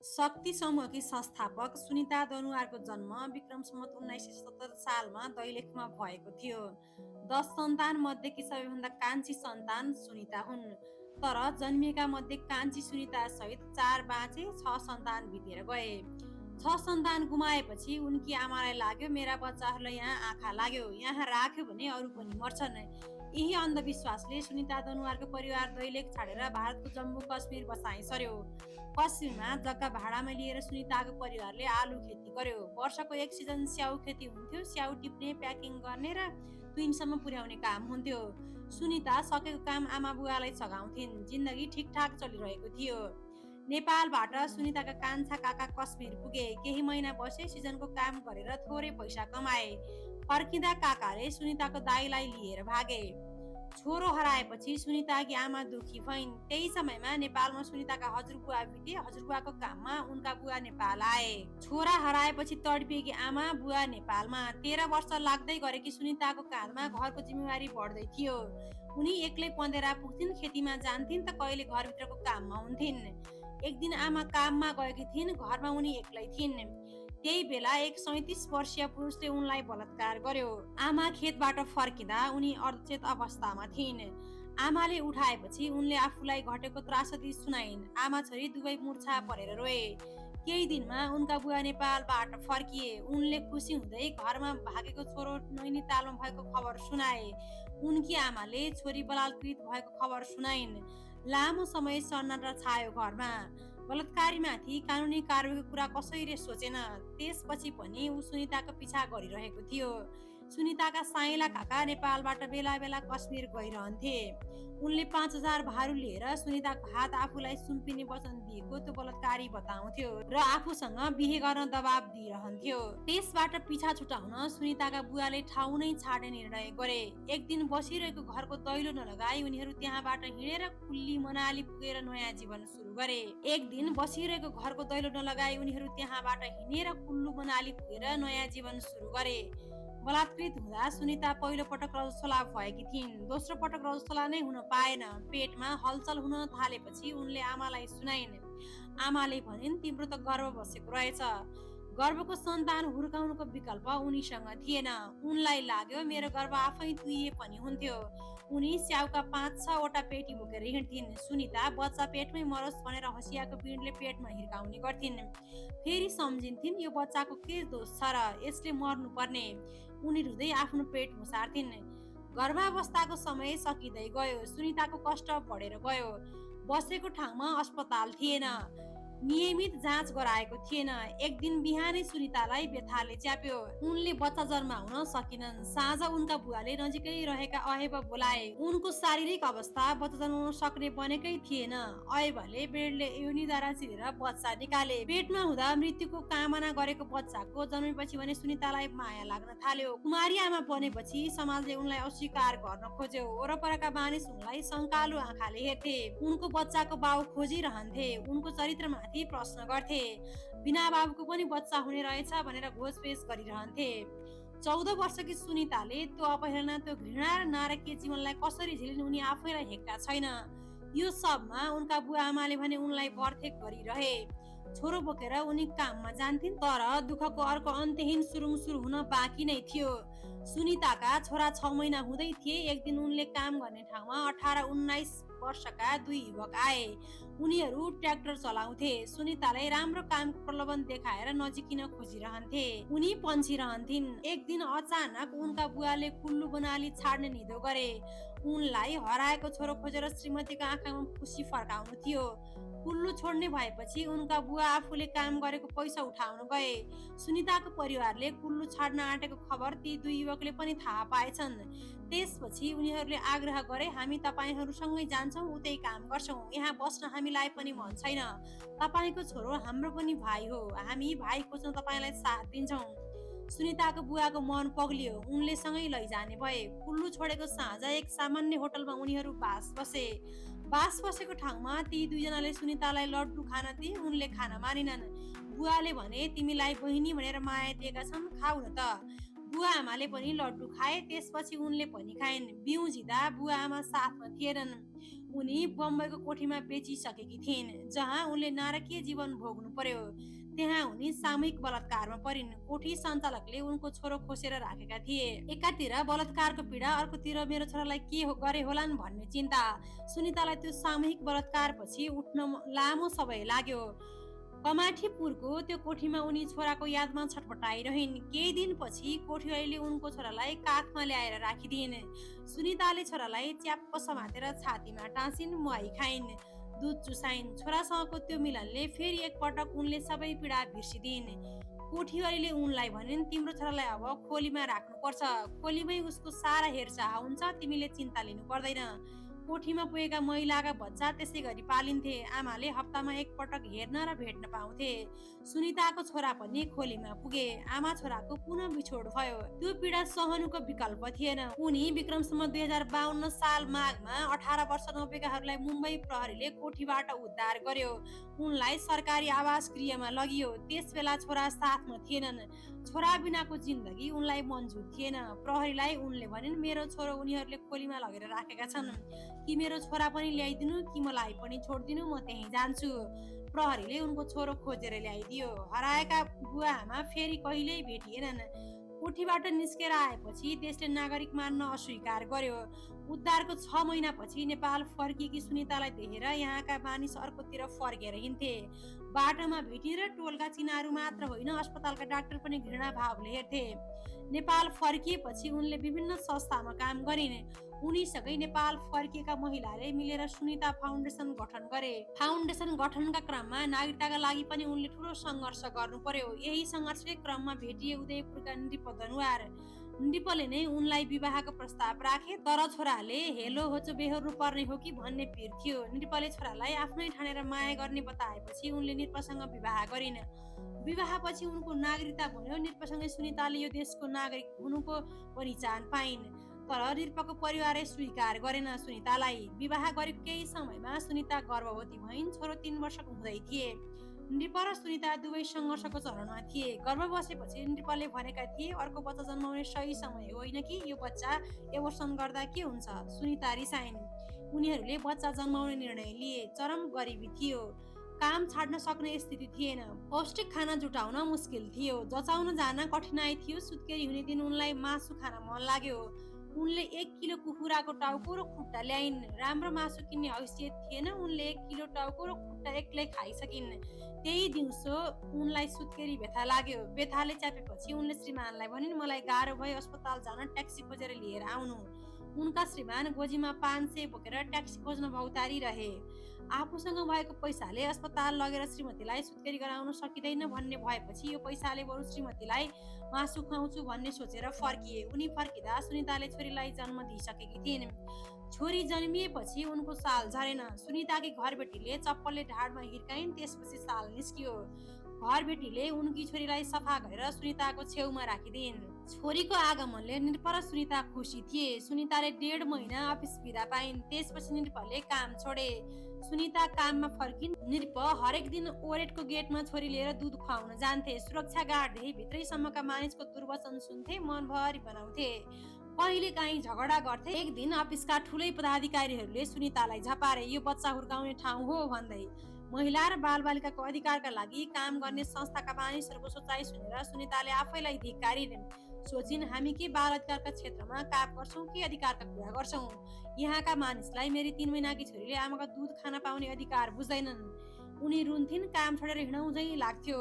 शक्ति समूहकी संस्थापक सुनिता दनुवारको जन्म विक्रम सम्वत 1977 सालमा दैलेखमा भएको थियो। 10 सन्तान मध्येकी सबैभन्दा कान्छी सन्तान सुनिता हुन्। तर जन्मिएका मध्ये कान्छी सुनिता सहित 4 बाँचे, 6 सन्तान बितेर गए। 6 सन्तान गुमाएपछि उनकी आमालाई लाग्यो मेरा बच्चाहरूलाई यहाँ आँखा लाग्यो, यहाँ राख्यो भने अरू पनि मर्छन्। यही अन्धविश्वासले सुनिता दनुवारको परिवार दैलेख छाडेर भारतको जम्मू कश्मीर बसाइ सर्यो। कश्मीरमा जग्गा भाडामा लिएर सुनिताको परिवारले आलु खेती गर्यो। वर्षको एक सिजन स्याउ खेती हुन्थ्यो। स्याउ टिप्ने, प्याकिङ गर्ने र तुइनसम्म पुर्याउने काम हुन्थ्यो। सुनिता सकेको काम आमा बुवालाई सघाउँथिन्। जिन्दगी ठिकठाक चलिरहेको थियो। नेपालबाट सुनिताका कान्छा काका कश्मीर पुगे। केही महिना बसे, सिजनको काम गरेर थोरै पैसा कमाए। फर्किँदा काकाले सुनिताको दाइलाई लिएर भागे। छोरो हराएपछि सुनिताकी आमा दुखी भइन्। त्यही समयमा नेपालमा सुनिताका हजुरबुवा बिते। हजुरबुवाको काममा उनका बुवा नेपाल आए। छोरा हराएपछि तडपिएकी आमा बुवा नेपालमा। 13 वर्ष लाग्दै गरेकी सुनिताको काँधमा घरको जिम्मेवारी बढ्दै थियो। उनी एक्लै पँधेरा पुग्थिन्, खेतीमा जान्थिन् त कहिले घरभित्रको काममा हुन्थिन्। एक दिन आमा काममा गएकी थिइन्, घरमा उनी एक्लै थिइन्। त्यही बेला एक 37 वर्षीय पुरुषले उनलाई बलात्कार गर्यो। आमा खेतबाट फर्किँदा उनी अर्धचेत अवस्थामा थिइन्। आमाले उठाएपछि उनले आफूलाई घटेको त्रासदी सुनाइन्। आमा छोरी दुवै मूर्छा परेर रोए। केही दिनमा उनका बुवा नेपालबाट फर्किए। उनले खुसी हुँदै घरमा भागेको छोरो नैनीतालमा भएको खबर सुनाए। उनकी आमाले छोरी बलात्कृत भएको खबर सुनाइन्। लामो समय सन्नाटा छायो घरमा। बलात्कारीमाथि कानुनी कारबाहीको कुरा कसैले सोचेन। त्यसपछि पनि ऊ सुनिताको पिछा गरिरहेको थियो। सुनिताका साइला काका नेपालबाट बेला बेला कश्मीर गइरहन्थे। उनले 5000 भारू लिएर सुनिताको हात आफूलाई सुम्पिने वचन दिएको त्यो बलात्कारी बताउँथ्यो र आफूसँग बिहे गर्न दबाब दिइरहन्थ्यो। त्यसबाट पिछा छुटाउन सुनिताका बुवाले ठाउँ नै छाड्ने निर्णय गरे। एक दिन बसिरहेको घरको दैलो नलगाई उनीहरू त्यहाँबाट हिँडेर कुल्ली मनाली पुगेर नयाँ जीवन सुरु गरे। एक दिन बसिरहेको घरको दैलो नलगाई उनीहरू त्यहाँबाट हिँडेर कुल्लु मनाली पुगेर नयाँ जीवन सुरु गरे। बलात्कृत हुँदा सुनिता पहिलो पटक रजस्वला भएकी थिइन्। दोस्रो पटक रजस्वला नै हुन पाएन। पेटमा हलचल हुन थालेपछि उनले आमालाई सुनाइन्। आमाले भनिन् तिम्रो त गर्भ बसेको रहेछ। गर्भको सन्तान हुर्काउनुको विकल्प उनीसँग थिएन। उनलाई लाग्यो मेरो गर्भ आफै तुइए पनि हुन्थ्यो। उनी स्याउका 5-6 वटा पेटी बोकेर हिँड्थिन्। सुनिता बच्चा पेटमै मरोस् भनेर हँसियाको पिँडले पेटमा हिर्काउने गर्थिन्। फेरि सम्झिन्थिन् यो बच्चाको के दोष छ र यसले मर्नुपर्ने। उनी रुँदै आफ्नो पेट मुसार्थिन्। गर्भावस्थाको समय सकिँदै गयो। सुनिताको कष्ट बढेर गयो। बसेको ठाउँमा अस्पताल थिएन। नियमित जाँच गराएको थिएन। एक दिन बिहानै सुनितालाई व्यथाले च्याप्यो। उनले बच्चा जन्माउन सकिनन्। साँझ उनका बुवाले नजिकै रहेका अहेब बोलाए। उनको शारीरिक अवस्था बच्चा जन्माउन सक्ने बनेकै थिएन। अहेबले ब्लेडले योनिद्वारा चिरेर बच्चा निकाले। पेटमा हुँदा मृत्युको कामना गरेको बच्चाको जन्मेपछि भने सुनितालाई माया लाग्न थाल्यो। कुमारी आमा बनेपछि समाजले उनलाई अस्वीकार गर्न खोज्यो। वरपरका मानिस उनलाई शङ्कालु आँखाले हेर्थे। उनको बच्चाको बाउ खोजिरहन्थे। उनको चरित्रमाथि प्रश्न गर्थे। बिना बाबुको पनि बच्चा हुने रहेछ भनेर घोषपेश गरिरहन्थे। 14 वर्षकी सुनिताले त्यो अपहेलना, त्यो घृणा र नारकीय जीवनलाई कसरी झेलिन् उनी आफैलाई हेक्का छैन। यो सबमा उनका बुवा आमाले भने उनलाई बर्खेक गरिरहे। छोरो बोकेर उनी काममा जान्थिन् तर दुःखको अर्को अन्त्यहीन सुरुङ सुरु हुन बाँकी नै थियो। सुनिताका छोरा 6 महिना हुँदै थिए। एक दिन उनले काम गर्ने ठाउँमा 18-19 वर्षका 2 युवक आए। उनीहरू ट्र्याक्टर चलाउँथे। सुनितालाई राम्रो कामको प्रलोभन देखाएर नजिकिन खोजिरहन्थे। उनी पन्छिरहन्थिन्। एक दिन अचानक उनका बुवाले कुल्लु बनाली छाड्ने निधो गरे। उनलाई हराएको छोरो खोजेर श्रीमतीको आँखामा खुसी फर्काउनु थियो। कुल्लु छोड्ने भएपछि उनका बुवा आफूले काम गरेको पैसा उठाउन गए। सुनिताको परिवारले कुल्लु छाड्न आँटेको खबर ती 2 युवकले पनि थाहा पाएछन्। त्यसपछि उनीहरूले आग्रह गरे हामी तपाईहरूसँगै जान्छौँ, उतै काम गर्छौँ। यहाँ बस्न हामीलाई पनि मन छैन। तपाईको छोरो हाम्रो पनि भाइ हो। हामी भाइ खोज्न तपाईलाई साथ दिन्छौँ। सुनिताको बुवाको मन पग्लियो। उनले सँगै लैजाने भए। कुल्लु छोडेको साँझ एक सामान्य होटलमा उनीहरू बास बसे। बास बसेको ठाउँमा ती 2 जनाले सुनितालाई लड्डु खान दिए। उनले खान मानिनन्। बुवाले भने तिमीलाई बहिनी भनेर माया दिएका छन्, खाऊ न त। बुवा आमाले पनि लड्डु खाए। त्यसपछि उनले पनि खाइन्। बिउ जिदा बुवा आमा साथमा थिएनन्। उनी बम्बईको कोठीमा बेचिसकेकी थिइन्, जहाँ उनले नारकीय जीवन भोग्नु पर्यो। त्यहाँ उनी सामूहिक बलात्कारमा परिन्। कोठी सञ्चालकले उनको छोरो खोसेर राखेका थिए। एकातिर बलात्कारको पीडा, अर्कोतिर मेरो छोरालाई के गरे होलान् भन्ने चिन्ता। सुनितालाई त्यो सामूहिक बलात्कारपछि उठ्न लामो समय लाग्यो। कमाठीपुरको त्यो कोठीमा उनी छोराको यादमा छटपटाइरहिन्। केही दिनपछि कोठीहरूले उनको छोरालाई काखमा ल्याएर राखिदिइन्। सुनिताले छोरालाई च्याप्प समातेर छातीमा टाँसिन्, मुहाई खाइन्, दुध चुसाइन्। छोरासँगको त्यो मिलनले फेरि एकपटक उनले सबै पीडा बिर्सिदिइन्। कोठीवालीले उनलाई भनिन्, तिम्रो छोरालाई अब खोलीमा राख्नुपर्छ, खोलीमै उसको सारा हेरचाह हुन्छ, तिमीले चिन्ता लिनु पर्दैन। कोठीमा पुगेका महिलाका बच्चा त्यसै गरी पालिन्थे। आमाले हप्तामा एकपटक हेर्न र भेट्न पाउँथे। सुनिताको छोरा पनि खोलीमा पुगे। आमा छोराको पुनः बिछोड भयो। त्यो पीडा सहनुको विकल्प थिएन। उनी विक्रमसम्म 2052 साल माघमा 18 वर्ष नपुगेकाहरूलाई मुम्बई प्रहरीले कोठीबाट उद्धार गर्यो। उनलाई सरकारी आवास गृहमा लगियो। त्यसबेला छोरा साथमा थिएनन्। छोरा बिनाको जिन्दगी उनलाई मन्जुर थिएन। प्रहरीलाई उनले भनिन्, मेरो छोरो उनीहरूले खोलीमा लगेर राखेका छन्, कि मेरो छोरा पनि ल्याइदिनु कि मलाई पनि छोडिदिनु, म त्यहीँ जान्छु। प्रहरीले उनको छोरो खोजेर ल्याइदियो। हराएका बुवा आमा फेरि कहिल्यै भेटिएनन्। कोठीबाट निस्केर आएपछि देशले नागरिक मान्न अस्वीकार गर्यो। उद्धारको 6 महिनापछि नेपाल फर्किएकी सुनितालाई देखेर यहाँका मानिस अर्कोतिर फर्केर हिँड्थे। बाटोमा भेटिएर टोलका चिनाहरू मात्र होइन, अस्पतालका डाक्टर पनि घृणा भावले हेर्थे। नेपाल फर्किएपछि उनले विभिन्न संस्थामा काम गरिन्। उनीसँगै नेपाल फर्किएका महिलाले मिलेर सुनिता फाउन्डेसन गठन गरे। फाउन्डेसन गठनका क्रममा नागरिकताका लागि पनि उनले ठूलो सङ्घर्ष गर्नु पर्यो। यही सङ्घर्षकै क्रममा भेटिए उदयपुरका नृप दनुवार। नृपले नै उनलाई विवाहको प्रस्ताव राखे, तर छोराले हेलो होचो बेहोर्नु पर्ने हो कि भन्ने पिर थियो। नृपले छोरालाई आफ्नै ठानेर माया गर्ने बताएपछि उनले नृपसँग विवाह गरिन्। विवाहपछि उनको नागरिकता बन्यो। नृपसँगै सुनिताले यो देशको नागरिक हुनुको पनि चाहन पाइन्, तर नृपको परिवारले स्वीकार गरेन सुनितालाई। विवाह गरेको केही समयमा सुनिता गर्भवती भइन्। छोरो 3 वर्षको हुँदै थिए। नृप र सुनिता दुवै सङ्घर्षको चरणमा थिए। गर्भ बसेपछि नृपले भनेका थिए, अर्को बच्चा जन्माउने सही समय होइन कि यो बच्चा एबोर्सन गर्दा के हुन्छ। सुनिता रिसाइन्। उनीहरूले बच्चा जन्माउने निर्णय लिए। चरम गरिबी थियो। काम छाड्न सक्ने स्थिति थिएन। पौष्टिक खाना जुटाउन मुस्किल थियो। जचाउन जान कठिनाइ थियो। सुत्केरी हुने दिन उनलाई मासु खान मन लाग्यो। उनले 1 किलो कुखुराको टाउको र खुट्टा ल्याइन्। राम्रो मासु किन्ने हैसियत थिएन। उनले 1 किलो टाउको र खुट्टा एक्लै खाइसकिन्। त्यही दिउँसो उनलाई सुत्केरी व्यथा लाग्यो। व्यथाले च्यापेपछि उनले श्रीमानलाई भनिन्, मलाई गाह्रो भयो, अस्पताल जान ट्याक्सी खोजेर लिएर आउनु। उनका श्रीमान गोजीमा 500 बोकेर ट्याक्सी खोज्न भौतारी रहे। आफूसँग भएको पैसाले अस्पताल लगेर श्रीमतीलाई सुत्केरी गराउन सकिँदैन भन्ने भएपछि यो पैसाले बरु श्रीमतीलाई मासु खुवाउँछु भन्ने सोचेर फर्किए। उनी फर्किँदा सुनिताले छोरीलाई जन्म दिइसकेकी थिइन्। छोरी जन्मिएपछि उनको साल झरेन। सुनिताकी घरबेटीले चप्पलले ढाडमा हिर्काइन्, त्यसपछि साल निस्कियो। घरबेटीले उनकी छोरीलाई सफा गरेर सुनिताको छेउमा राखिदिइन्। छोरीको आगमनले नृप र सुनिता खुसी थिए। सुनिताले 1.5 महिना अफिस बिदा पाइन्। त्यसपछि नृपले काम छोडे। सुनिता काममा फर्किन्। नृप हरेक दिन ओरेटको गेटमा छोरी लिएर दुध खुवाउन जान्थे। सुरक्षा गार्डले भित्रैसम्मका मानिसको दुर्वचन सुन्थे, मनभरि बनाउँथे। कहिले काहीँ झगडा गर्थे। एक दिन अफिसका ठुलै पदाधिकारीहरूले सुनितालाई झपारे, यो बच्चा हुर्काउने ठाउँ हो भन्दै। महिला र बालबालिकाको अधिकारका लागि काम गर्ने संस्थाका मानिसहरूको सोचाइ सुनेर सुनिताले आफैलाई धिक्कारिन्। सोचिन्, हामी के बाल अधिकारका क्षेत्रमा काम गर्छौँ कि अधिकारका कुरा गर्छौँ। यहाँका मानिसलाई मेरी 3 महिनाकी छोरीले आमाको दुध खान पाउने अधिकार बुझ्दैनन्। उनी रुन्थिन्। काम छोडेर हिँडौँ झैँ लाग्थ्यो,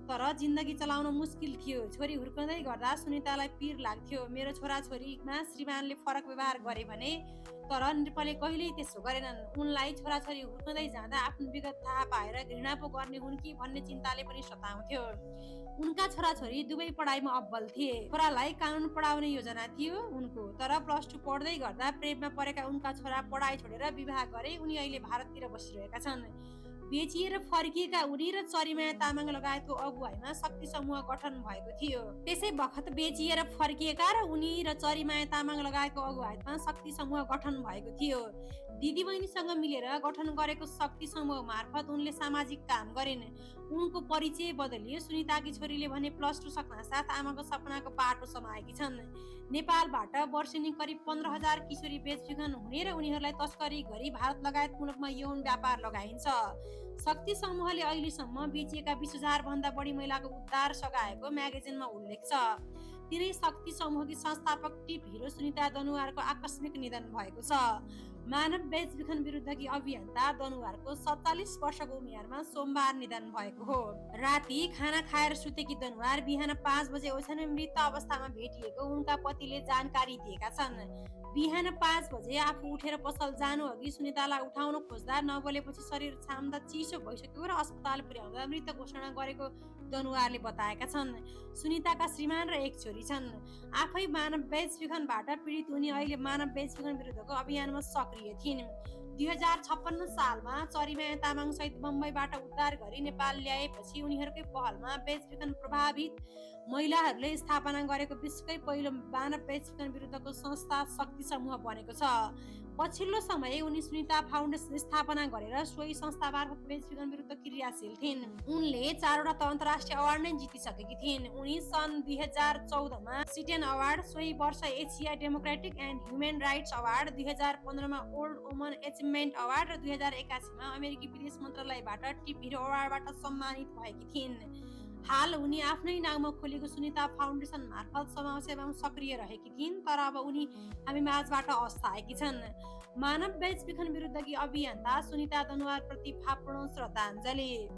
तर जिन्दगी चलाउन मुस्किल थियो। छोरी हुर्कँदै गर्दा सुनितालाई पीर लाग्थ्यो। मेरो छोराछोरीमा श्रीमानले फरक व्यवहार गरे भने, तर नृपले कहिल्यै त्यसो गरेनन्। उनलाई छोराछोरी हुर्कँदै जाँदा आफ्नो विगत थाहा पाएर घृणा पो गर्ने हुन् कि भन्ने चिन्ताले पनि सताउँथ्यो। उनका छोराछोरी दुवै पढाइमा अब्बल थिए। छोरालाई कानुन पढाउने योजना थियो उनको, तर +2 पढ्दै गर्दा प्रेममा परेका उनका छोरा पढाइ छोडेर विवाह गरे। उनी अहिले भारततिर बसिरहेका छन्। बेचिएर फर्किएका उनी र चरीमाया तामाङ लगायतको अगुवाईमा शक्ति समूह गठन भएको थियो। त्यसै बखत बेचिएर फर्किएका र उनी र चरीमाया तामाङ लगायतको अगुवाईमा शक्ति समूह गठन भएको थियो। दिदीबहिनीसँग मिलेर गठन गरेको शक्ति समूह मार्फत उनले सामाजिक काम गरिन्। उनको परिचय बदलियो। सुनिताकी छोरीले भने +2 सक्न साथ आमाको सपनाको पाटो समाएकी छन्। नेपालबाट वर्षेनी करिब 15,000 किशोरी बेचबिखन हुने र उनीहरूलाई तस्करी गरी भारत लगायत मुलुकमा यौन व्यापार लगाइन्छ। शक्ति समूहले अहिलेसम्म बेचिएका 20,000 भन्दा बढी महिलाको उद्धार सघाएको म्यागजिनमा उल्लेख छ। तिनै शक्ति समूहकी संस्थापक टिप हिरो सुनिता दनुवारको आकस्मिक निधन भएको छ। मानव बेचबिखन विरुद्धकी अभियन्ता दनुवारको 47 वर्षको उमेरमा सोमबार निधन भएको हो। राति खाना खाएर सुतेकी दनुवार बिहान 5 बजे ओछ्यानमा मृत अवस्थामा भेटिएको उनका पतिले जानकारी दिएका छन्। बिहान 5 बजे आफू उठेर पसल जानु अघि सुनितालाई उठाउन खोज्दा नबोलेपछि शरीर छाम्दा चिसो भइसक्यो र अस्पताल पुर्याउँदा मृत घोषणा गरेको दनुवारले बताएका छन्। सुनिताका श्रीमान र एक छोरी छन्। आफै मानव बेचबिखनबाट पीडित उनी अहिले मानव बेचबिखन विरुद्धको अभियानमा सक्रिय थिइन्। 2056 सालमा चरीमाया तामाङ सहित बम्बईबाट उद्धार गरी नेपाल ल्याएपछि उनीहरूकै पहलमा बेचबिखन प्रभावित महिलाहरूले स्थापना गरेको विश्वकै पहिलो मानव बेचबिखन विरुद्धको संस्था शक्ति समूह बनेको छ। पछिल्लो समय उनी सुनिता फाउन्डेसन स्थापना गरेर सोही संस्था मार्फत बेचबिखन विरुद्ध क्रियाशील थिइन्। उनले 4वटा अन्तर्राष्ट्रिय अवार्ड नै जितिसकेकी थिइन्। उनी सन् 2014मा सिटेन अवार्ड, सोही वर्ष Asia democratic and human rights award, 2015मा ओल्ड वुमन अचिभमेन्ट अवार्ड र 2081मा अमेरिकी विदेश मन्त्रालयबाट टिप हिरो अवार्डबाट सम्मानित भएकी थिइन्। हाल उनी आफ्नै नाउँमा खोलेको सुनिता फाउन्डेसन मार्फत समाजसेवामा सक्रिय रहेकी थिइन्, तर अब उनी हामी माझबाट अस्ताएकी छन्। मानव बेचबिखन विरुद्धकी अभियन्ता सुनिता दनुवार प्रति भावपूर्ण श्रद्धाञ्जली।